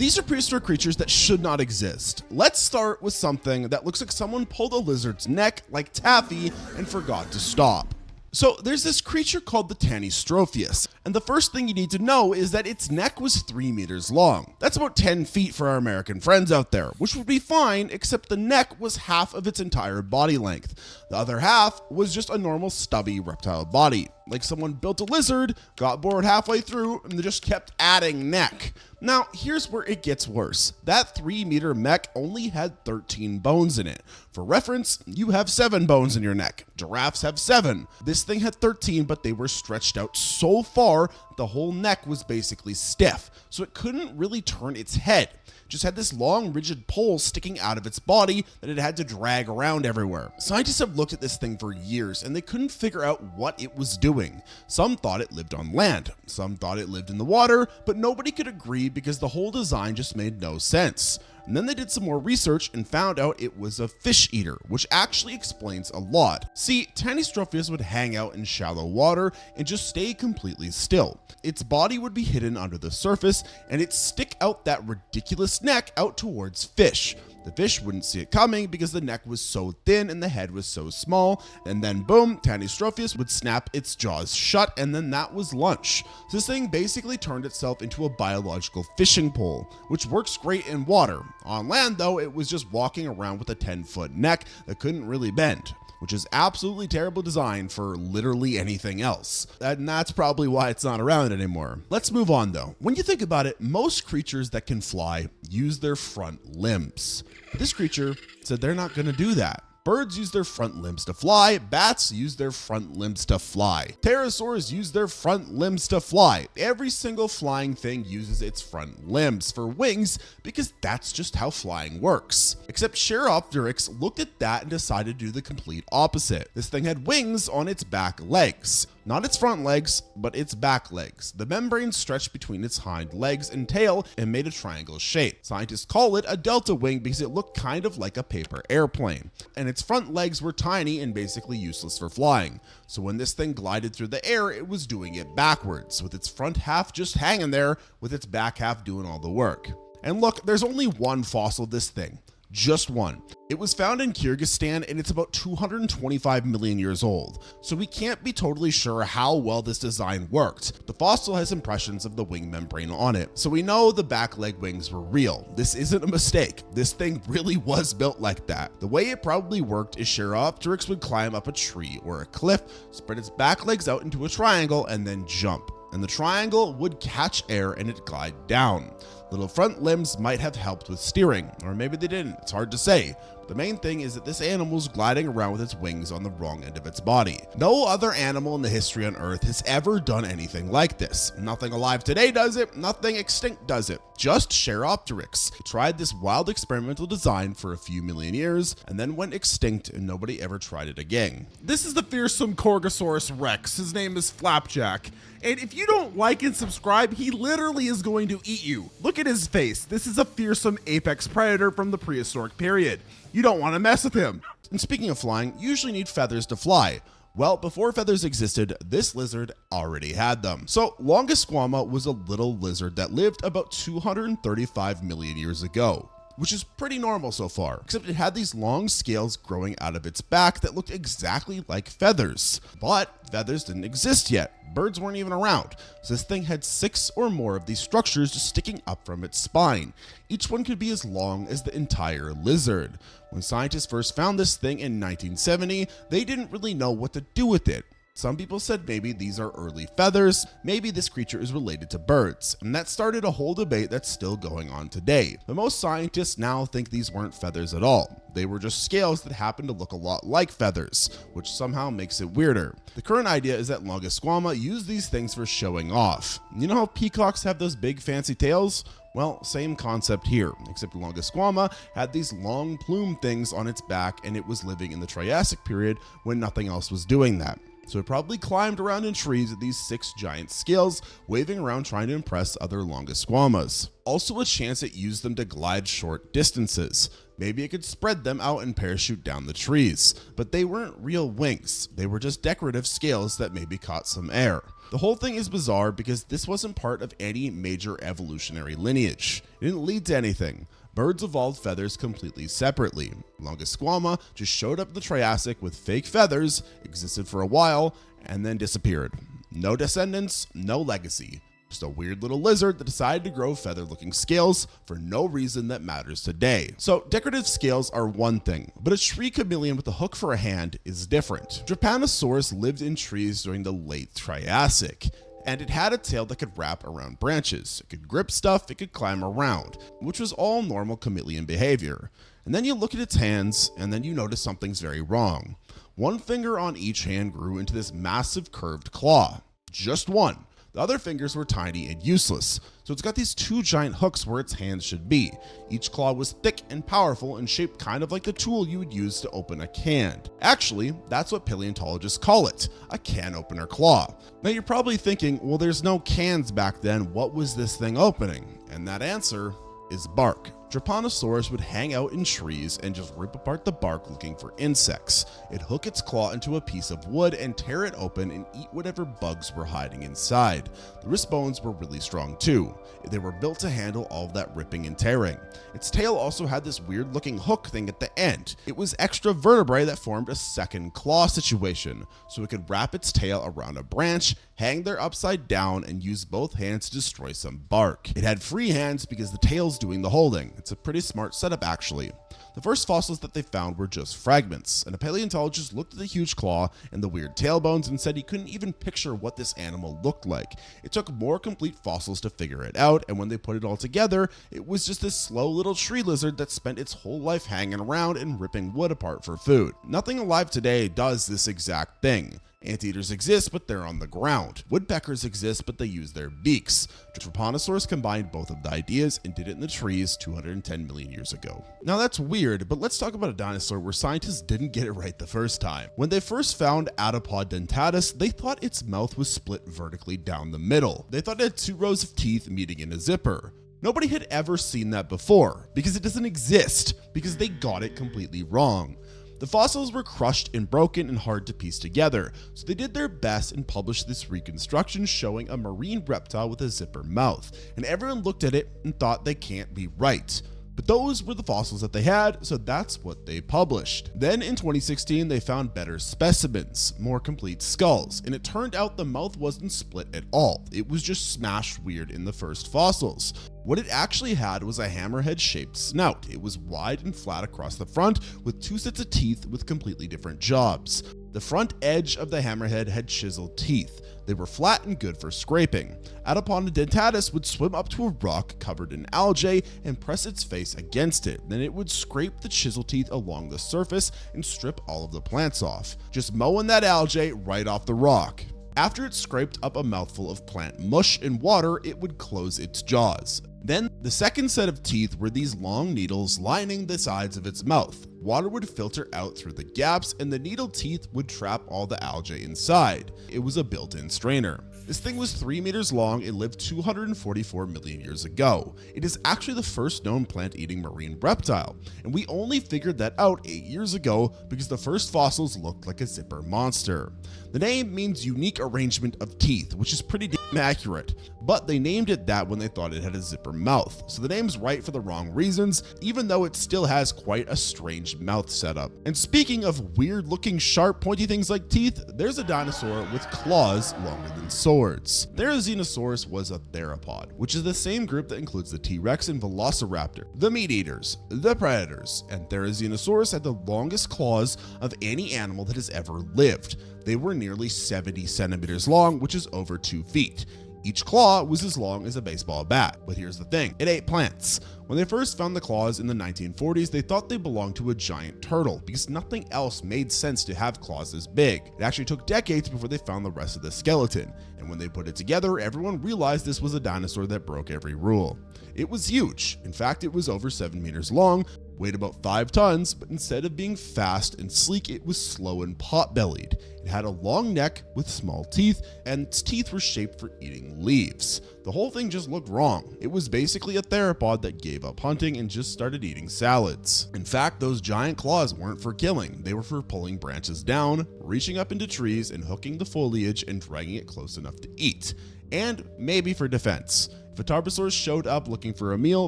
These are prehistoric creatures that should not exist. Let's start with something that looks like someone pulled a lizard's neck like taffy and forgot to stop. So there's this creature called the Tanystropheus, and the first thing you need to know is that its neck was 3 meters long. That's about 10 feet for our American friends out there, which would be fine, except the neck was half of its entire body length. The other half was just a normal stubby reptile body. Like someone built a lizard, got bored halfway through, and they just kept adding neck. Now, here's where it gets worse. That 3-meter mech only had 13 bones in it. For reference, you have 7 bones in your neck. Giraffes have 7. This thing had 13, but they were stretched out so far, the whole neck was basically stiff, so it couldn't really turn its head. It just had this long, rigid pole sticking out of its body that it had to drag around everywhere. Scientists have looked at this thing for years, and they couldn't figure out what it was doing. Some thought it lived on land, some thought it lived in the water, but nobody could agree because the whole design just made no sense. And then they did some more research and found out it was a fish eater, which actually explains a lot. See, Tanystropheus would hang out in shallow water and just stay completely still. Its body would be hidden under the surface, and it'd stick out that ridiculous neck out towards fish. The fish wouldn't see it coming because the neck was so thin and the head was so small, and then boom, Tanystropheus would snap its jaws shut, and then that was lunch. So this thing basically turned itself into a biological fishing pole, which works great in water. On land though, it was just walking around with a 10-foot neck that couldn't really bend, which is absolutely terrible design for literally anything else. And that's probably why it's not around anymore. Let's move on though. When you think about it, most creatures that can fly use their front limbs. But this creature said they're not going to do that. Birds use their front limbs to fly, bats use their front limbs to fly. Pterosaurs use their front limbs to fly. Every single flying thing uses its front limbs for wings because that's just how flying works. Except Sharovipteryx looked at that and decided to do the complete opposite. This thing had wings on its back legs. Not its front legs, but its back legs. The membrane stretched between its hind legs and tail and made a triangle shape. Scientists call it a delta wing because it looked kind of like a paper airplane. And its front legs were tiny and basically useless for flying. So when this thing glided through the air, it was doing it backwards, with its front half just hanging there, with its back half doing all the work. And look, there's only one fossil of this thing. Just one. It was found in Kyrgyzstan and it's about 225 million years old, so we can't be totally sure how well this design worked. The fossil has impressions of the wing membrane on it, so we know the back leg wings were real. This isn't a mistake. This thing really was built like that. The way it probably worked is Sharovipteryx would climb up a tree or a cliff, spread its back legs out into a triangle, and then jump. And the triangle would catch air and it'd glide down. Little front limbs might have helped with steering, or maybe they didn't, it's hard to say. But the main thing is that this animal is gliding around with its wings on the wrong end of its body. No other animal in the history on Earth has ever done anything like this. Nothing alive today does it, nothing extinct does it. Just Sharovipteryx. It tried this wild experimental design for a few million years, and then went extinct and nobody ever tried it again. This is the fearsome Corgosaurus Rex. His name is Flapjack. And if you don't like and subscribe, he literally is going to eat you. Look at his face. This is a fearsome apex predator from the prehistoric period. You don't want to mess with him. And speaking of flying, you usually need feathers to fly. Well, before feathers existed, this lizard already had them. So Longisquama was a little lizard that lived about 235 million years ago, which is pretty normal so far, except it had these long scales growing out of its back that looked exactly like feathers. But feathers didn't exist yet. Birds weren't even around. So this thing had 6 or more of these structures just sticking up from its spine. Each one could be as long as the entire lizard. When scientists first found this thing in 1970, they didn't really know what to do with it. Some people said maybe these are early feathers, maybe this creature is related to birds, and that started a whole debate that's still going on today. But most scientists now think these weren't feathers at all. They were just scales that happen to look a lot like feathers, which somehow makes it weirder. The current idea is that Longisquama used these things for showing off. You know how peacocks have those big fancy tails? Well, same concept here, except Longisquama had these long plume things on its back and it was living in the Triassic period when nothing else was doing that. So it probably climbed around in trees with these 6 giant scales, waving around trying to impress other Longisquamas. Also a chance it used them to glide short distances. Maybe it could spread them out and parachute down the trees. But they weren't real wings, they were just decorative scales that maybe caught some air. The whole thing is bizarre because this wasn't part of any major evolutionary lineage. It didn't lead to anything. Birds evolved feathers completely separately. Longisquama just showed up in the Triassic with fake feathers, existed for a while, and then disappeared. No descendants, no legacy. Just a weird little lizard that decided to grow feather-looking scales for no reason that matters today. So decorative scales are one thing, but a tree chameleon with a hook for a hand is different. Drepanosaurus lived in trees during the late Triassic, and it had a tail that could wrap around branches. It could grip stuff, it could climb around, which was all normal chameleon behavior. And then you look at its hands, and then you notice something's very wrong. One finger on each hand grew into this massive curved claw. Just one. The other fingers were tiny and useless, so it's got these 2 giant hooks where its hands should be. Each claw was thick and powerful and shaped kind of like the tool you would use to open a can. Actually, that's what paleontologists call it, a can opener claw. Now you're probably thinking, well, there's no cans back then, what was this thing opening? And that answer is bark. Drepanosaurus would hang out in trees and just rip apart the bark looking for insects. It'd hook its claw into a piece of wood and tear it open and eat whatever bugs were hiding inside. The wrist bones were really strong too. They were built to handle all of that ripping and tearing. Its tail also had this weird looking hook thing at the end. It was extra vertebrae that formed a second claw situation, so it could wrap its tail around a branch, hang there upside down, and use both hands to destroy some bark. It had free hands because the tail's doing the holding. It's a pretty smart setup actually. The first fossils that they found were just fragments, and a paleontologist looked at the huge claw and the weird tailbones and said he couldn't even picture what this animal looked like. It took more complete fossils to figure it out, and when they put it all together, it was just this slow little tree lizard that spent its whole life hanging around and ripping wood apart for food. Nothing alive today does this exact thing. Anteaters exist, but they're on the ground. Woodpeckers exist, but they use their beaks. Drepanosaurus combined both of the ideas and did it in the trees 210 million years ago. Now that's weird, but let's talk about a dinosaur where scientists didn't get it right the first time. When they first found Atopodentatus, they thought its mouth was split vertically down the middle. They thought it had 2 rows of teeth meeting in a zipper. Nobody had ever seen that before, because it doesn't exist, because they got it completely wrong. The fossils were crushed and broken and hard to piece together, so they did their best and published this reconstruction showing a marine reptile with a zipper mouth, and everyone looked at it and thought they can't be right. But those were the fossils that they had, so that's what they published. Then in 2016, they found better specimens, more complete skulls, and it turned out the mouth wasn't split at all. It was just smashed weird in the first fossils. What it actually had was a hammerhead shaped snout. It was wide and flat across the front with 2 sets of teeth with completely different jobs. The front edge of the hammerhead had chiseled teeth. They were flat and good for scraping. Atopodentatus would swim up to a rock covered in algae and press its face against it. Then it would scrape the chisel teeth along the surface and strip all of the plants off, just mowing that algae right off the rock. After it scraped up a mouthful of plant mush and water, it would close its jaws. Then, the second set of teeth were these long needles lining the sides of its mouth. Water would filter out through the gaps, and the needle teeth would trap all the algae inside. It was a built-in strainer. This thing was 3 meters long and lived 244 million years ago. It is actually the first known plant-eating marine reptile, and we only figured that out 8 years ago because the first fossils looked like a zipper monster. The name means unique arrangement of teeth, which is pretty damn accurate, but they named it that when they thought it had a zipper mouth, so the name's right for the wrong reasons, even though it still has quite a strange mouth setup. And speaking of weird looking sharp pointy things like teeth, there's a dinosaur with claws longer than swords. Therizinosaurus was a theropod, which is the same group that includes the T-Rex and Velociraptor, the meat eaters, the predators, and Therizinosaurus had the longest claws of any animal that has ever lived. They were nearly 70 centimeters long, which is over 2 feet. Each claw was as long as a baseball bat, but here's the thing, it ate plants. When they first found the claws in the 1940s, they thought they belonged to a giant turtle because nothing else made sense to have claws this big. It actually took decades before they found the rest of the skeleton, and when they put it together, everyone realized this was a dinosaur that broke every rule. It was huge. In fact, it was over 7 meters long, Weighed about 5 tons, but instead of being fast and sleek, it was slow and pot-bellied. It had a long neck with small teeth, and its teeth were shaped for eating leaves. The whole thing just looked wrong. It was basically a theropod that gave up hunting and just started eating salads. In fact, those giant claws weren't for killing. They were for pulling branches down, reaching up into trees and hooking the foliage and dragging it close enough to eat. And maybe for defense. If a Tarbosaurus showed up looking for a meal,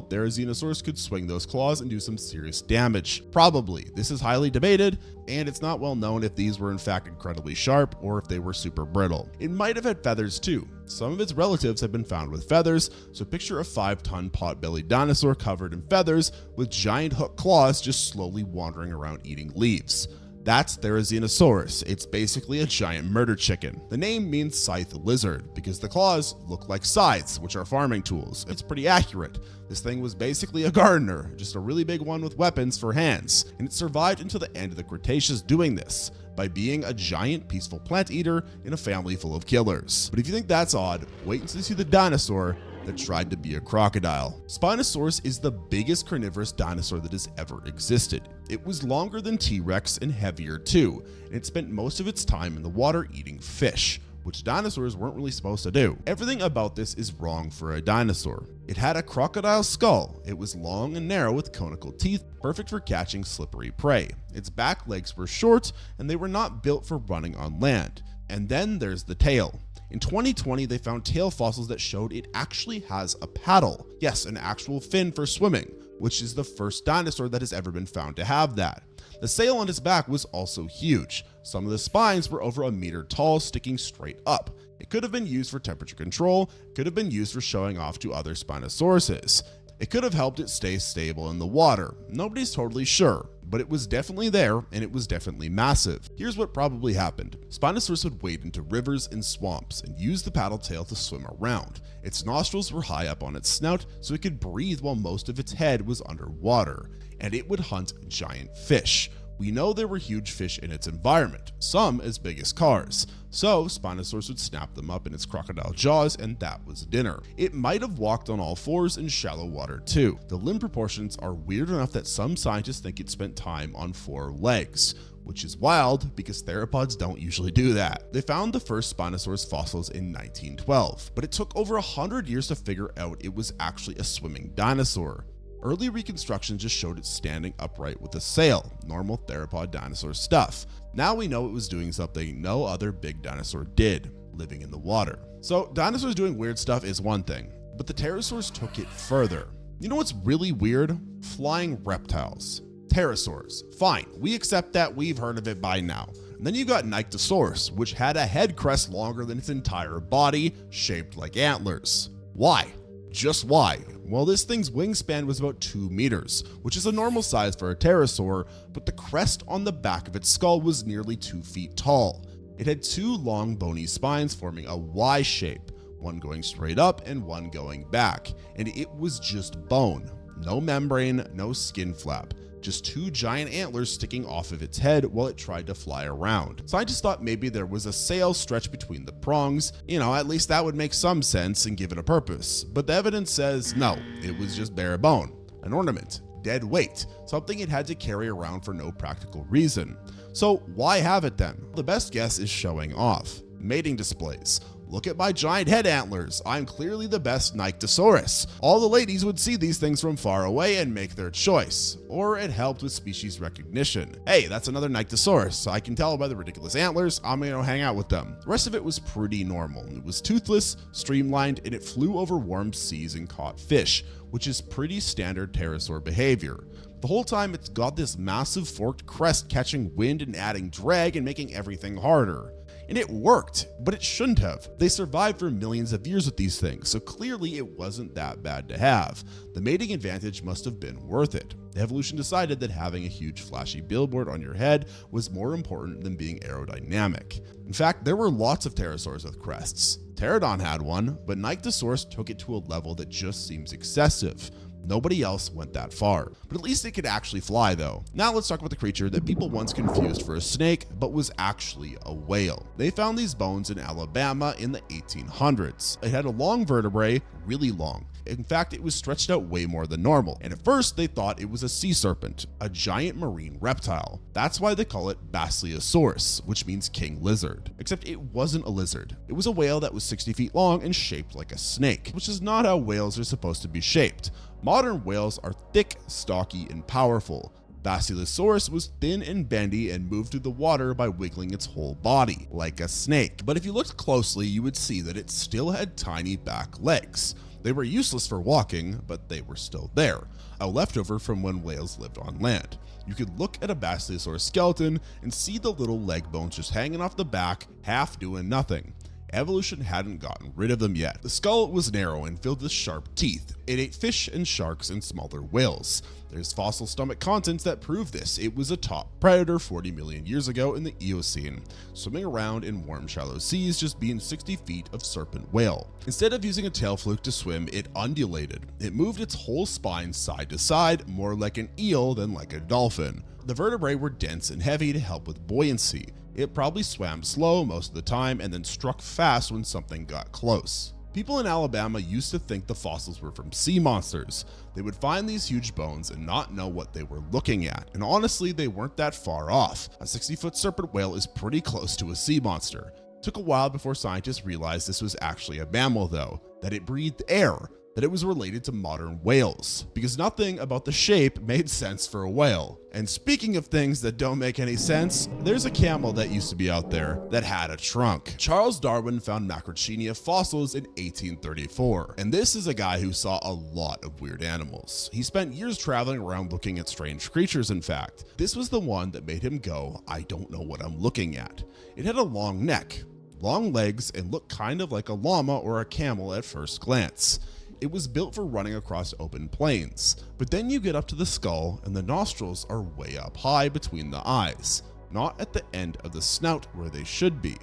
Therizinosaurus could swing those claws and do some serious damage. Probably. This is highly debated, and it's not well known if these were in fact incredibly sharp or if they were super brittle. It might have had feathers too. Some of its relatives have been found with feathers, so picture a 5-ton pot-bellied dinosaur covered in feathers with giant hook claws just slowly wandering around eating leaves. That's Therizinosaurus. It's basically a giant murder chicken. The name means scythe lizard because the claws look like scythes, which are farming tools. It's pretty accurate. This thing was basically a gardener, just a really big one with weapons for hands, and it survived until the end of the Cretaceous doing this, by being a giant peaceful plant eater in a family full of killers. But if you think that's odd, wait until you see the dinosaur that tried to be a crocodile. Spinosaurus is the biggest carnivorous dinosaur that has ever existed. It was longer than T-Rex and heavier too, and it spent most of its time in the water eating fish, which dinosaurs weren't really supposed to do. Everything about this is wrong for a dinosaur. It had a crocodile skull. It was long and narrow with conical teeth, perfect for catching slippery prey. Its back legs were short, and they were not built for running on land. And then there's the tail. In 2020, they found tail fossils that showed it actually has a paddle. Yes, an actual fin for swimming, which is the first dinosaur that has ever been found to have that. The sail on its back was also huge. Some of the spines were over a meter tall, sticking straight up. It could have been used for temperature control, could have been used for showing off to other Spinosauruses. It could have helped it stay stable in the water. Nobody's totally sure, but it was definitely there and it was definitely massive. Here's what probably happened. Spinosaurus would wade into rivers and swamps and use the paddle tail to swim around. Its nostrils were high up on its snout so it could breathe while most of its head was underwater, and it would hunt giant fish. We know there were huge fish in its environment, some as big as cars. So Spinosaurus would snap them up in its crocodile jaws and that was dinner. It might have walked on all fours in shallow water too. The limb proportions are weird enough that some scientists think it spent time on 4 legs, which is wild because theropods don't usually do that. They found the first Spinosaurus fossils in 1912, but it took over 100 years to figure out it was actually a swimming dinosaur. Early reconstructions just showed it standing upright with a sail, normal theropod dinosaur stuff. Now we know it was doing something no other big dinosaur did, living in the water. So dinosaurs doing weird stuff is one thing, but the pterosaurs took it further. You know what's really weird? Flying reptiles. Pterosaurs. Fine, we accept that, we've heard of it by now. And then you got Nyctosaurus, which had a head crest longer than its entire body, shaped like antlers. Why? Just why? Well, this thing's wingspan was about 2 meters, which is a normal size for a pterosaur, but the crest on the back of its skull was nearly 2 feet tall. It had 2 long bony spines forming a Y shape, one going straight up and one going back, and it was just bone. No membrane, no skin flap. Just 2 giant antlers sticking off of its head while it tried to fly around. Scientists thought maybe there was a sail stretched between the prongs. At least that would make some sense and give it a purpose. But the evidence says no, it was just bare bone. An ornament, dead weight, something it had to carry around for no practical reason. So why have it then? The best guess is showing off. Mating displays. Look at my giant head antlers. I'm clearly the best Nyctosaurus. All the ladies would see these things from far away and make their choice. Or it helped with species recognition. Hey, that's another Nyctosaurus. I can tell by the ridiculous antlers, I'm gonna hang out with them. The rest of it was pretty normal. It was toothless, streamlined, and it flew over warm seas and caught fish, which is pretty standard pterosaur behavior. The whole time it's got this massive forked crest catching wind and adding drag and making everything harder. And it worked, but it shouldn't have. They survived for millions of years with these things, so clearly it wasn't that bad to have. The mating advantage must have been worth it. Evolution decided that having a huge flashy billboard on your head was more important than being aerodynamic. In fact, there were lots of pterosaurs with crests. Daeodon had one, but Nyctosaurus took it to a level that just seems excessive. Nobody else went that far, but at least it could actually fly though. Now let's talk about the creature that people once confused for a snake, but was actually a whale. They found these bones in Alabama in the 1800s. It had a long vertebrae, really long. In fact, it was stretched out way more than normal, and at first they thought it was a sea serpent, a giant marine reptile. That's why they call it Basilosaurus, which means king lizard. Except it wasn't a lizard. It was a whale that was 60 feet long and shaped like a snake, which is not how whales are supposed to be shaped. Modern whales are thick, stocky, and powerful. Basilosaurus was thin and bendy and moved through the water by wiggling its whole body, like a snake. But if you looked closely, you would see that it still had tiny back legs. They were useless for walking, but they were still there, a leftover from when whales lived on land. You could look at a Basilosaurus skeleton and see the little leg bones just hanging off the back, half doing nothing. Evolution hadn't gotten rid of them yet. The skull was narrow and filled with sharp teeth. It ate fish and sharks and smaller whales. There's fossil stomach contents that prove this. It was a top predator 40 million years ago in the Eocene, swimming around in warm shallow seas, just being 60 feet of serpent whale. Instead of using a tail fluke to swim, it undulated. It moved its whole spine side to side, more like an eel than like a dolphin. The vertebrae were dense and heavy to help with buoyancy. It probably swam slow most of the time and then struck fast when something got close. People in Alabama used to think the fossils were from sea monsters. They would find these huge bones and not know what they were looking at, and honestly, they weren't that far off. A 60-foot serpent whale is pretty close to a sea monster. It took a while before scientists realized this was actually a mammal though, that it breathed air, that it was related to modern whales, because nothing about the shape made sense for a whale. And speaking of things that don't make any sense, there's a camel that used to be out there that had a trunk. Charles Darwin found Macrauchenia fossils in 1834, and this is a guy who saw a lot of weird animals. He spent years traveling around looking at strange creatures, in fact. This was the one that made him go, I don't know what I'm looking at. It had a long neck, long legs, and looked kind of like a llama or a camel at first glance. It was built for running across open plains, but then you get up to the skull and the nostrils are way up high between the eyes, not at the end of the snout where they should be.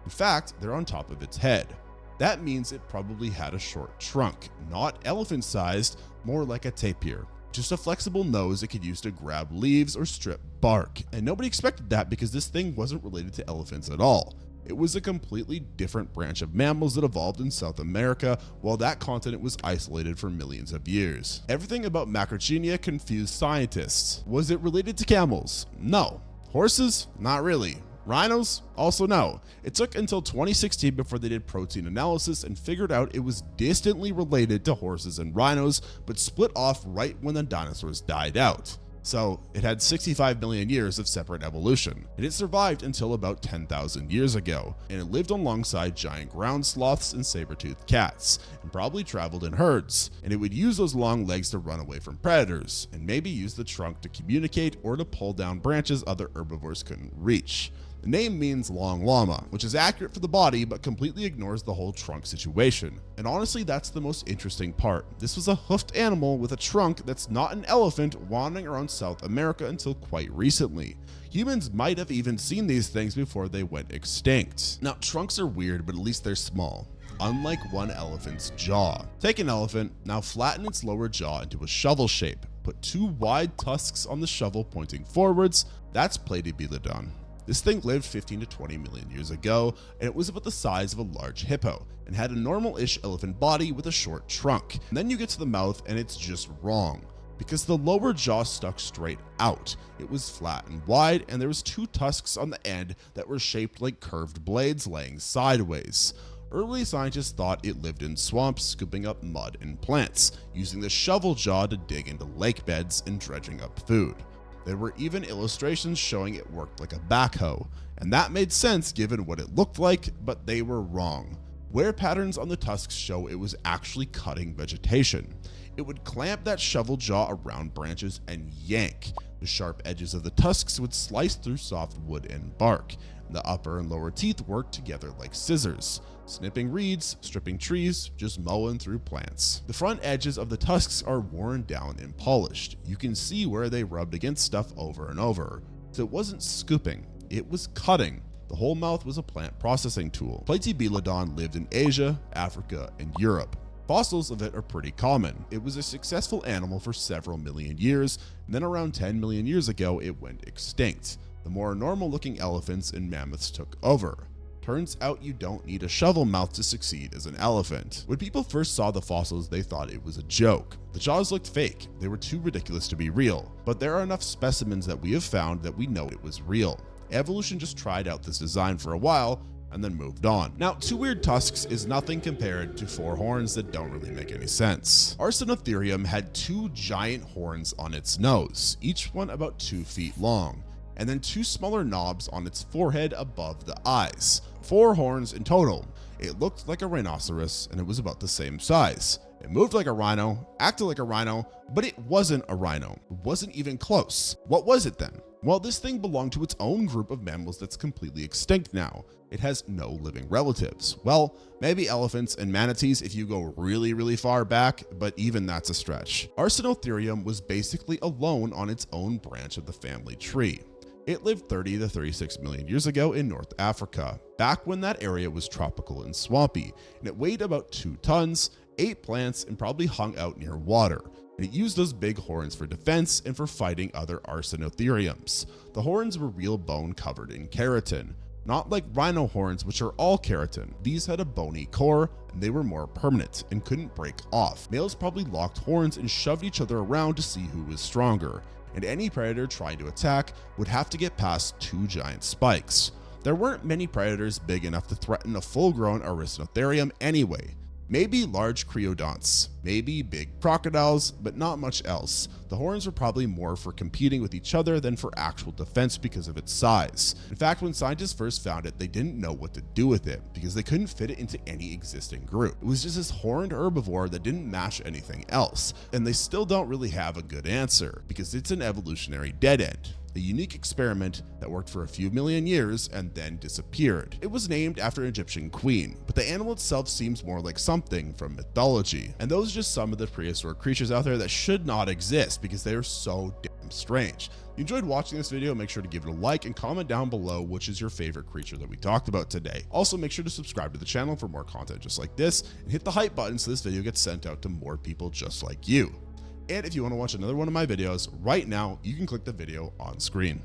In fact, they're on top of its head. That means it probably had a short trunk, not elephant-sized, more like a tapir. Just a flexible nose it could use to grab leaves or strip bark, and nobody expected that because this thing wasn't related to elephants at all. It was a completely different branch of mammals that evolved in South America while that continent was isolated for millions of years. Everything about Macrauchenia confused scientists. Was it related to camels? No. Horses? Not really. Rhinos? Also no. It took until 2016 before they did protein analysis and figured out it was distantly related to horses and rhinos, but split off right when the dinosaurs died out. So it had 65 million years of separate evolution, and it survived until about 10,000 years ago, and it lived alongside giant ground sloths and saber-toothed cats, and probably traveled in herds, and it would use those long legs to run away from predators, and maybe use the trunk to communicate or to pull down branches other herbivores couldn't reach. The name means long llama, which is accurate for the body but completely ignores the whole trunk situation. And honestly, that's the most interesting part. This was a hoofed animal with a trunk that's not an elephant wandering around South America until quite recently. Humans might have even seen these things before they went extinct. Now, trunks are weird, but at least they're small, unlike one elephant's jaw. Take an elephant, now flatten its lower jaw into a shovel shape. Put two wide tusks on the shovel pointing forwards. That's Platybelodon. This thing lived 15 to 20 million years ago, and it was about the size of a large hippo, and had a normal-ish elephant body with a short trunk. And then you get to the mouth, and it's just wrong, because the lower jaw stuck straight out. It was flat and wide, and there was two tusks on the end that were shaped like curved blades laying sideways. Early scientists thought it lived in swamps, scooping up mud and plants, using the shovel jaw to dig into lake beds and dredging up food. There were even illustrations showing it worked like a backhoe, and that made sense given what it looked like, but they were wrong. Wear patterns on the tusks show it was actually cutting vegetation. It would clamp that shovel jaw around branches and yank. The sharp edges of the tusks would slice through soft wood and bark. The upper and lower teeth worked together like scissors, snipping reeds, stripping trees, just mowing through plants. The front edges of the tusks are worn down and polished. You can see where they rubbed against stuff over and over. So it wasn't scooping, it was cutting. The whole mouth was a plant processing tool. Platybelodon lived in Asia, Africa, and Europe. Fossils of it are pretty common. It was a successful animal for several million years, and then around 10 million years ago it went extinct. The more normal looking elephants and mammoths took over. Turns out you don't need a shovel mouth to succeed as an elephant. When people first saw the fossils, they thought it was a joke. The jaws looked fake, they were too ridiculous to be real, but there are enough specimens that we have found that we know it was real. Evolution just tried out this design for a while and then moved on. Now, 2 weird tusks is nothing compared to 4 horns that don't really make any sense. Arsinoitherium had 2 giant horns on its nose, each one about 2 feet long, and then 2 smaller knobs on its forehead above the eyes. 4 horns in total. It looked like a rhinoceros and it was about the same size. It moved like a rhino, acted like a rhino, but it wasn't a rhino. It wasn't even close. What was it then? Well, this thing belonged to its own group of mammals that's completely extinct now. It has no living relatives. Well, maybe elephants and manatees if you go really, really far back, but even that's a stretch. Arsinoitherium was basically alone on its own branch of the family tree. It lived 30 to 36 million years ago in North Africa, back when that area was tropical and swampy, and it weighed about 2 tons, ate plants, and probably hung out near water. And it used those big horns for defense and for fighting other Arsinoitheriums. The horns were real bone covered in keratin, not like rhino horns, which are all keratin. These had a bony core, and they were more permanent and couldn't break off. Males probably locked horns and shoved each other around to see who was stronger, and any predator trying to attack would have to get past 2 giant spikes. There weren't many predators big enough to threaten a full-grown Arsinoitherium anyway. Maybe large creodonts, maybe big crocodiles, but not much else. The horns were probably more for competing with each other than for actual defense because of its size. In fact, when scientists first found it, they didn't know what to do with it because they couldn't fit it into any existing group. It was just this horned herbivore that didn't match anything else, and they still don't really have a good answer because it's an evolutionary dead end. A unique experiment that worked for a few million years and then disappeared. It was named after an Egyptian queen, but the animal itself seems more like something from mythology. And those are just some of the prehistoric creatures out there that should not exist because they are so damn strange. If you enjoyed watching this video, make sure to give it a like and comment down below which is your favorite creature that we talked about today. Also, make sure to subscribe to the channel for more content just like this and hit the hype button so this video gets sent out to more people just like you. And if you want to watch another one of my videos right now, you can click the video on screen.